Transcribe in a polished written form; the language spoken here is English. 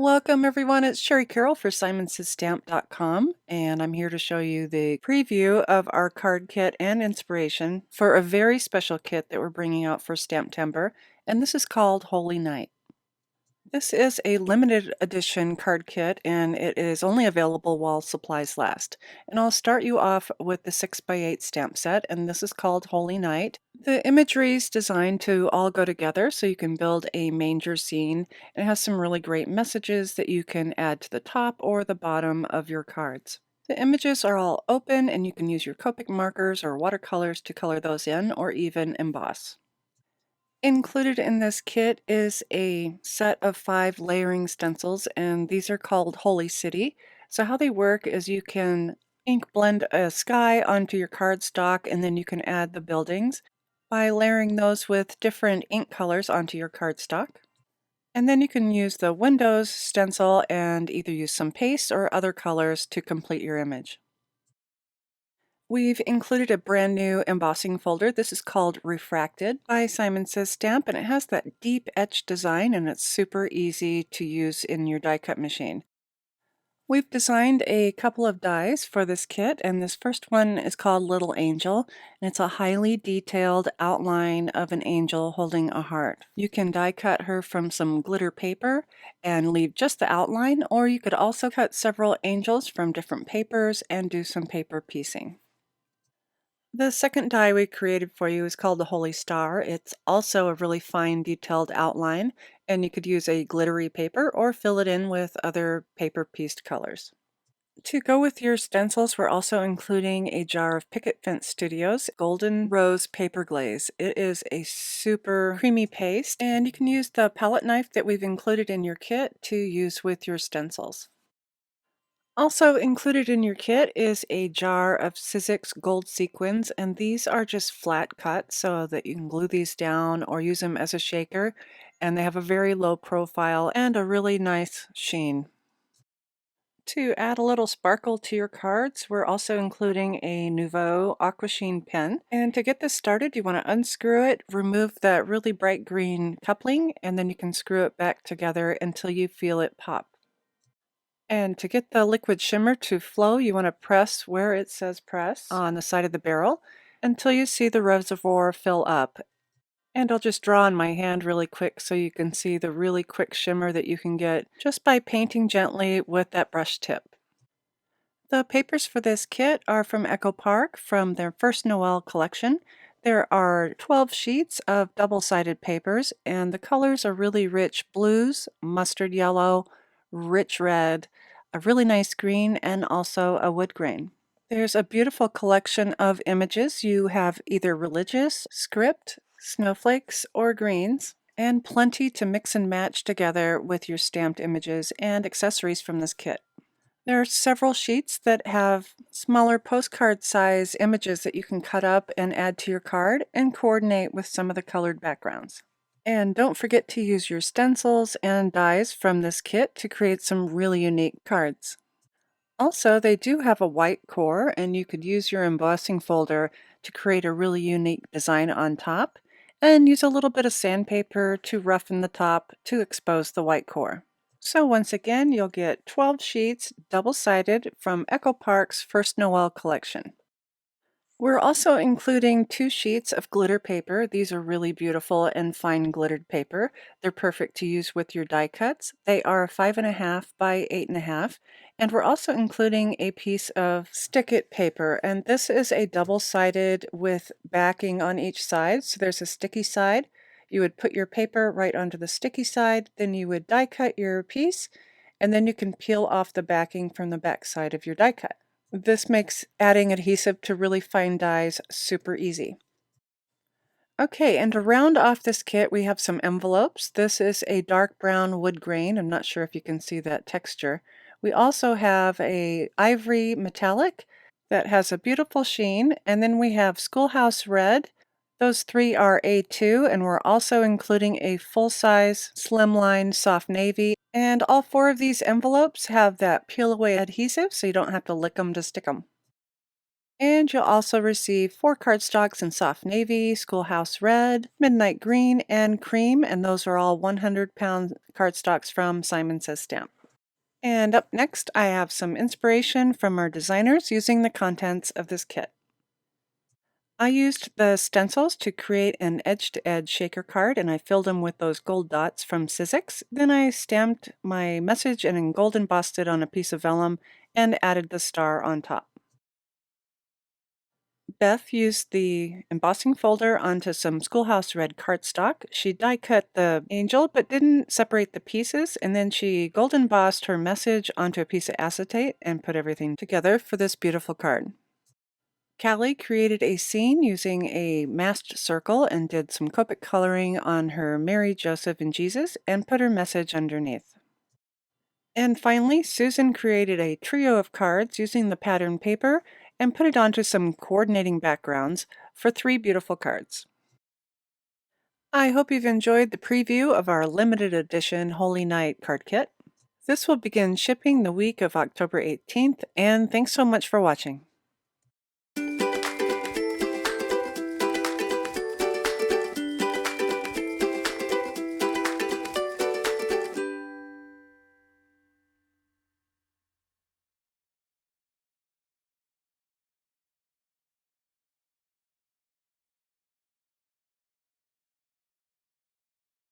Welcome everyone, it's Shari Carroll for SimonsStamp.com, and I'm here to show you the preview of our card kit and inspiration for a very special kit that we're bringing out for Stamptember, and this is called Holy Night. This is a limited edition card kit and it is only available while supplies last. And I'll start you off with the 6x8 stamp set, and this is called Holy Night. The imagery is designed to all go together so you can build a manger scene. It has some really great messages that you can add to the top or the bottom of your cards. The images are all open and you can use your Copic markers or watercolors to color those in or even emboss. Included in this kit is a set of 5 layering stencils, and these are called Holy City. So how they work is you can ink blend a sky onto your cardstock, and then you can add the buildings by layering those with different ink colors onto your cardstock. And then you can use the windows stencil and either use some paste or other colors to complete your image. We've included a brand new embossing folder. This is called Refracted by Simon Says Stamp, and it has that deep etched design and it's super easy to use in your die cut machine. We've designed a couple of dies for this kit, and this first one is called Little Angel, and it's a highly detailed outline of an angel holding a heart. You can die cut her from some glitter paper and leave just the outline, or you could also cut several angels from different papers and do some paper piecing. The second die we created for you is called the Holy Star. It's also a really fine detailed outline, and you could use a glittery paper or fill it in with other paper pieced colors. To go with your stencils, we're also including a jar of Picket Fence Studios Golden Rose Paper Glaze. It is a super creamy paste, and you can use the palette knife that we've included in your kit to use with your stencils. Also included in your kit is a jar of Sizzix gold sequins, and these are just flat cut so that you can glue these down or use them as a shaker, and they have a very low profile and a really nice sheen. To add a little sparkle to your cards, we're also including a Nouveau Aqua Sheen pen. And to get this started, you want to unscrew it, remove that really bright green coupling, and then you can screw it back together until you feel it pop. And to get the liquid shimmer to flow, you want to press where it says press on the side of the barrel until you see the reservoir fill up. And I'll just draw on my hand really quick so you can see the really quick shimmer that you can get just by painting gently with that brush tip. The papers for this kit are from Echo Park from their first Noel collection. There are 12 sheets of double-sided papers, and the colors are really rich blues, mustard yellow, rich red, a really nice green, and also a wood grain. There's a beautiful collection of images. You have either religious, script, snowflakes, or greens, and plenty to mix and match together with your stamped images and accessories from this kit. There are several sheets that have smaller postcard size images that you can cut up and add to your card and coordinate with some of the colored backgrounds. And don't forget to use your stencils and dies from this kit to create some really unique cards. Also, they do have a white core, and you could use your embossing folder to create a really unique design on top, and use a little bit of sandpaper to roughen the top to expose the white core. So once again, you'll get 12 sheets, double-sided, from Echo Park's First Noel collection. We're also including 2 sheets of glitter paper. These are really beautiful and fine glittered paper. They're perfect to use with your die cuts. They are 5.5 by 8.5, and we're also including a piece of Stick-It paper, and this is a double-sided with backing on each side. So there's a sticky side. You would put your paper right onto the sticky side, then you would die cut your piece, and then you can peel off the backing from the back side of your die cut. This makes adding adhesive to really fine dies super easy. Okay, and to round off this kit, we have some envelopes. This is a dark brown wood grain. I'm not sure if you can see that texture. We also have a ivory metallic that has a beautiful sheen, and then we have schoolhouse red. Those 3 are A2, and we're also including a full-size slimline soft navy. And all 4 of these envelopes have that peel-away adhesive, so you don't have to lick them to stick them. And you'll also receive 4 cardstocks in soft navy, schoolhouse red, midnight green, and cream, and those are all 100-pound cardstocks from Simon Says Stamp. And up next, I have some inspiration from our designers using the contents of this kit. I used the stencils to create an edge-to-edge shaker card, and I filled them with those gold dots from Sizzix. Then I stamped my message and gold embossed it on a piece of vellum and added the star on top. Beth used the embossing folder onto some schoolhouse red cardstock. She die cut the angel but didn't separate the pieces, and then she gold embossed her message onto a piece of acetate and put everything together for this beautiful card. Callie created a scene using a masked circle and did some Copic coloring on her Mary, Joseph, and Jesus and put her message underneath. And finally, Susan created a trio of cards using the pattern paper and put it onto some coordinating backgrounds for 3 beautiful cards. I hope you've enjoyed the preview of our limited edition Holy Night card kit. This will begin shipping the week of October 18th, and thanks so much for watching.